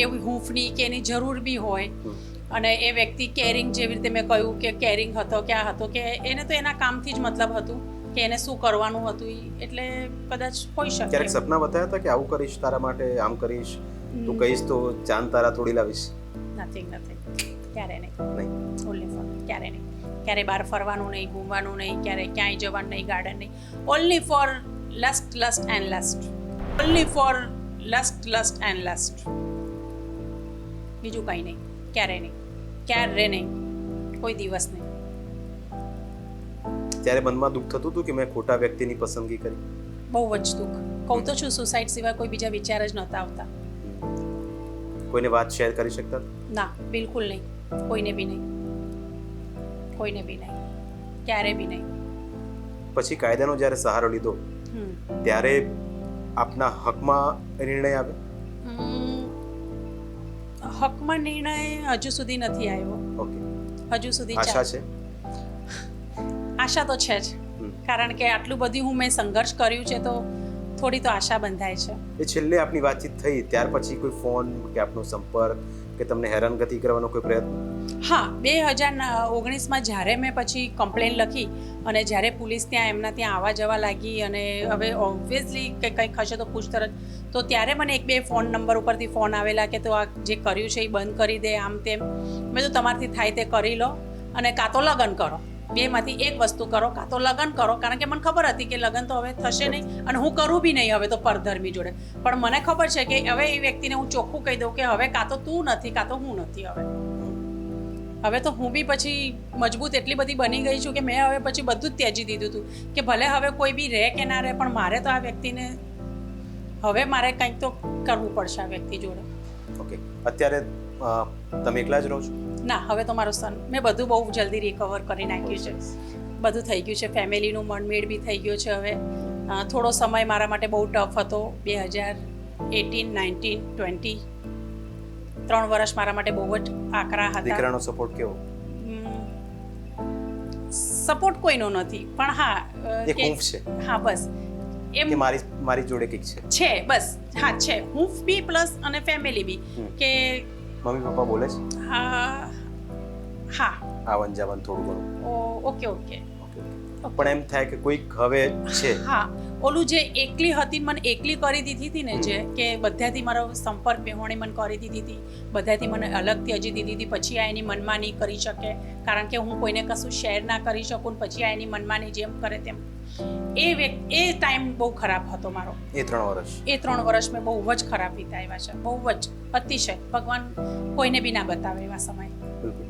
એવી હૂંફની કે એની જરૂર બી હોય, અને એ વ્યક્તિ કેરિંગ, જેવી રીતે મેં કહ્યું કે કેરિંગ હતો, ક્યાં હતો, કે એને તો એના કામથી જ મતલબ હતું કે એને શું કરવાનું હતું, એટલે કદાચ હોઈ શકે. ક્યારેક સપના બતાવ્યા હતા કે આવું કરીશ તારા માટે, આમ કરીશ, તું કહીશ તો ચાંદ તારા તોડી લાવીશ? નથિંગ, ક્યારે નહીં. નહીં. ઓનલી ફોર, ક્યારે નહીં. ક્યારે બહાર ફરવાનું નહીં, ઘૂમવાનું નહીં, ક્યારે ક્યાંય જવાનું નહીં, ગાર્ડન નહીં. Only for lust and lust. Only for lust and lust. બીજું કંઈ નહીં. ક્યારે નહીં, ક્યારે નહીં, કોઈ દિવસ નહીં. ત્યારે મનમાં દુઃખ થતું હતું કે મેં ખોટા વ્યક્તિની પસંદગી કરી? બહુ જ દુઃખ. કહું તો છું, સુસાઇડ સિવાય કોઈ બીજા વિચાર જ નહોતા આવતા. કોઈને વાત શેર કરી શકતા? ના, બિલકુલ નહીં. કોઈને બી નહીં. કોઈને બી નહીં. ક્યારે બી નહીં. પછી કાયદાનો જ્યારે સહારો લીધો ત્યારે આપના હકમાં નિર્ણય આવ્યો? હકમાં નિર્ણય હજુ સુધી નથી આવ્યો. ઓકે. હજુ સુધી આશા છે? આશા તો છે જ, કારણ કે આટલું બધું મેં સંઘર્ષ કર્યું છે તો થોડી તો આશા બંધાય છે. એ છેલ્લે આપની વાતચીત થઈ ત્યાર પછી કોઈ ફોન કે આપનો સંપર્ક કે તમને હેરાનગતિ કરવાનો કોઈ પ્રયત્ન? હા, 2019માં જ્યારે મેં પછી કમ્પ્લેન લખી અને જ્યારે પોલીસ ત્યાં એમના ત્યાં આવવા જવા લાગી, અને હવે ઓબ્વિયસલી કે કંઈક હશે તો પૂછતરછ, તો ત્યારે મને 1-2 ફોન નંબર ઉપરથી ફોન આવેલા કે તો આ જે કર્યું છે એ બંધ કરી દે, આમ તેમ. મેં તો તમારથી થાય તે કરી લો, અને કાં તો લગ્ન કરો. બેમાંથી એક વસ્તુ કરો, કાં તો લગ્ન કરો, કારણ કે મને ખબર હતી કે લગ્ન તો હવે થશે નહીં, અને હું કરું બી નહીં હવે તો પરધર્મી જોડે. પણ મને ખબર છે કે હવે એ વ્યક્તિને હું ચોખ્ખું કહી દઉં કે હવે કાં તો તું નથી, કાં તો હું નથી. હવે તો હું બી પછી મજબૂત એટલી બધી બની ગઈ છું કે મેં હવે પછી બધું જ ત્યજી દીધું હતું કે ભલે હવે કોઈ બી રહે કે ના રહે, પણ મારે તો આ વ્યક્તિને હવે મારે કંઈક તો કરવું પડશે આ વ્યક્તિ જોડે. ઓકે. અત્યારે તમે એકલા જ રહો છો? ના, હવે તો મારો સન, મેં બધું બહુ જલ્દી રિકવર કરી નાખ્યું છે. બધું થઈ ગયું છે. ફેમિલીનું મનમેળ બી થઈ ગયો છે. હવે થોડો સમય મારા માટે બહુ ટફ હતો. 2018, 19, 20 3 વર્ષ મારા માટે બહુ જ આકરા હતા. દીકરાનો સપોર્ટ કેવો? સપોર્ટ કોઈનો નથી, પણ હા એક હૂંફ છે. હા, બસ એમ કે મારી જોડે કંઈક છે, બસ. હા, છે હૂંફ બી પ્લસ અને ફેમિલી બી કે મમ્મી પપ્પા બોલે છે? હા, આવન જાવન થોડું ઘણું? ઓકે. પણ એમ થાય કે કોઈક હવે છે? હા, ઓલું જે એકલી હતી, મને એકલી કરી દીધી હતી ને, જે કે બધાથી મારો સંપર્ક બેહોણી મને કરી દીધી હતી, બધાથી મને અલગ ત્યજી દીધી હતી. પછી આ એની મનમાની કરી શકે, કારણ કે હું કોઈને કશું શેર ના કરી શકું, પછી આ એની મનમાની જેમ કરે તેમ. એ ટાઈમ બહુ ખરાબ હતો મારો. એ 3 વર્ષ? એ 3 વર્ષ મેં બહુ જ ખરાબ વિતાવ્યા છે, બહુ જ અતિશય. ભગવાન કોઈને બી ના બતાવે એવા સમય. બિલકુલ.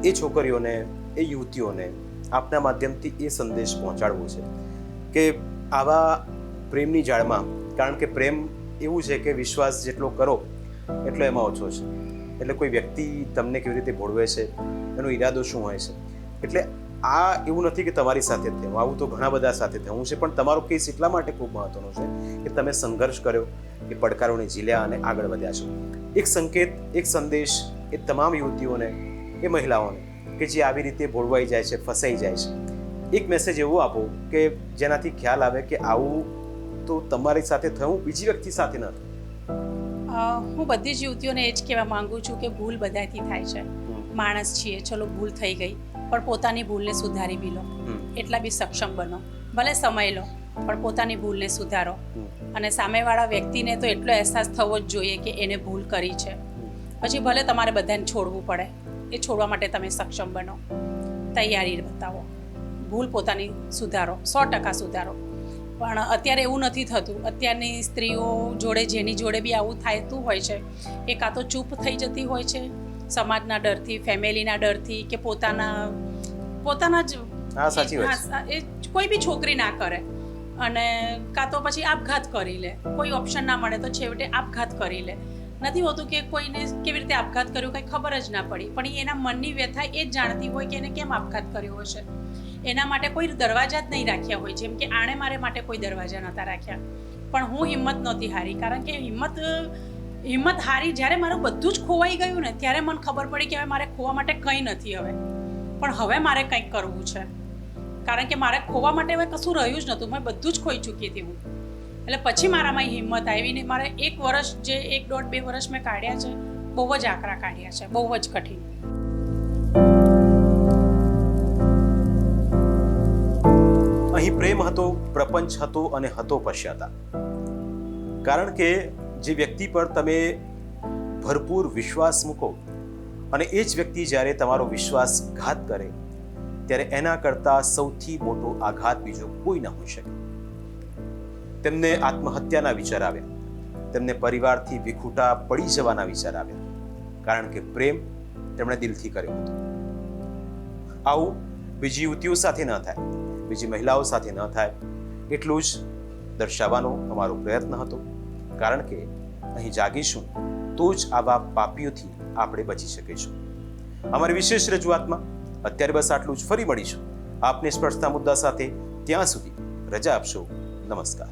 એ છોકરીઓને, એ યુવતીઓને આપના માધ્યમથી એ સંદેશ પહોંચાડવો છે કે આવા પ્રેમની જાળમાં, કારણ કે પ્રેમ એવું છે કે વિશ્વાસ જેટલો કરો એટલો એમાં ઓછો છે. એટલે કોઈ વ્યક્તિ તમને કેવી રીતે ભોળવે છે, એનો ઈરાદો શું હોય છે. એટલે આ એવું નથી કે તમારી સાથે જ થયું, આવું તો ઘણા બધા સાથે થયું છે, પણ તમારો કેસ એટલા માટે ખૂબ મહત્વનો છે કે તમે સંઘર્ષ કર્યો, એ પડકારોને ઝીલ્યા અને આગળ વધ્યા છો. એક સંકેત, એક સંદેશ એ તમામ યુવતીઓને, એ મહિલાઓને કે જે આવી રીતે ભોળવાઈ જાય છે, ફસાઈ જાય છે, એક મેસેજ એવો આપો કે જેનાથી ખ્યાલ આવે કે આવું તો તમારી સાથે થયું, બીજી વ્યક્તિ સાથે ન થયું. હું બધી જ યુવતીઓને એ જ કહેવા માંગુ છું કે ભૂલ બધાથી થાય છે. માણસ છીએ, ચલો ભૂલ થઈ ગઈ, પણ પોતાની ભૂલને સુધારી બી લો, એટલા બી સક્ષમ બનો. ભલે સમય લો, પણ પોતાની ભૂલને સુધારો. અને સામેવાળા વ્યક્તિને તો એટલો અહેસાસ થવો જ જોઈએ કે એને ભૂલ કરી છે. પછી ભલે તમારે બધાને છોડવું પડે, એ છોડવા માટે તમે સક્ષમ બનો, તૈયારી બતાવો, ભૂલ પોતાની સુધારો, 100% સુધારો. પણ અત્યારે એવું નથી થતું. અત્યારની સ્ત્રીઓ જોડે, જેની જોડે બી આવું થતું હોય છે, એ કાં તો ચૂપ થઈ જતી હોય છે સમાજના ડરથી, ફેમિલીના ડરથી, કે પોતાના જ. હા, સાચી વાત. એ કોઈ બી છોકરી ના કરે, અને કાં તો પછી આપઘાત કરી લે. કોઈ ઓપ્શન ના મળે તો છેવટે આપઘાત કરી લે. નથી હોતું કે કોઈને કેવી રીતે આપઘાત કર્યો કંઈ ખબર જ ના પડી, પણ એના મનની વ્યથા એ જ જાણતી હોય કે એને કેમ આપઘાત કર્યો હશે. એના માટે કોઈ દરવાજા જ નહીં રાખ્યા હોય, જેમ કે આણે મારે માટે કોઈ દરવાજા નહોતા રાખ્યા. પણ હું હિંમત નહોતી હારી, કારણ કે હિંમત હારી જ્યારે મારું બધું જ ખોવાઈ ગયું ને ત્યારે મને ખબર પડી કે હવે મારે ખોવા માટે કંઈ નથી હવે, પણ હવે મારે કંઈક કરવું છે. કારણ કે મારે ખોવા માટે હવે કશું રહ્યું જ નહોતું, મેં બધું જ ખોઈ ચૂકી હતી હું. એટલે પછી મારામાં હિંમત આવી ને મારે 1 વર્ષ જે 1.5-2 વર્ષ મેં કાઢ્યા છે, બહુ જ આકરા કાઢ્યા છે, બહુ જ કઠિન. અહીં પ્રેમ હતો, પ્રપંચ હતો અને હતો પશ્ચાતાપ. કારણ કે જે વ્યક્તિ પર તમે ભરપૂર વિશ્વાસ મૂકો અને એ જ વ્યક્તિ જ્યારે તમારો વિશ્વાસઘાત કરે ત્યારે એના કરતાં સૌથી મોટો આઘાત બીજો કોઈ ન હોઈ શકે. તેમને આત્મહત્યાના વિચાર આવ્યા, તેમને પરિવારથી વિખૂટા પડી જવાના વિચાર આવ્યા, કારણ કે પ્રેમ તેમણે દિલથી કર્યો હતો. આવું બીજી યુવતીઓ સાથે ન થાય, બીજી મહિલાઓ સાથે ન થાય, એટલું જ દર્શાવવાનો અમારો પ્રયત્ન હતો. કારણ કે અહીં જાગીશું તો જ આવા પાપીઓથી આપણે બચી શકીશું. અમારી વિશેષ રજૂઆતમાં અત્યારે બસ આટલું જ. ફરી મળીશું આપને સ્પર્શતા મુદ્દા સાથે. ત્યાં સુધી રજા આપશો. નમસ્કાર.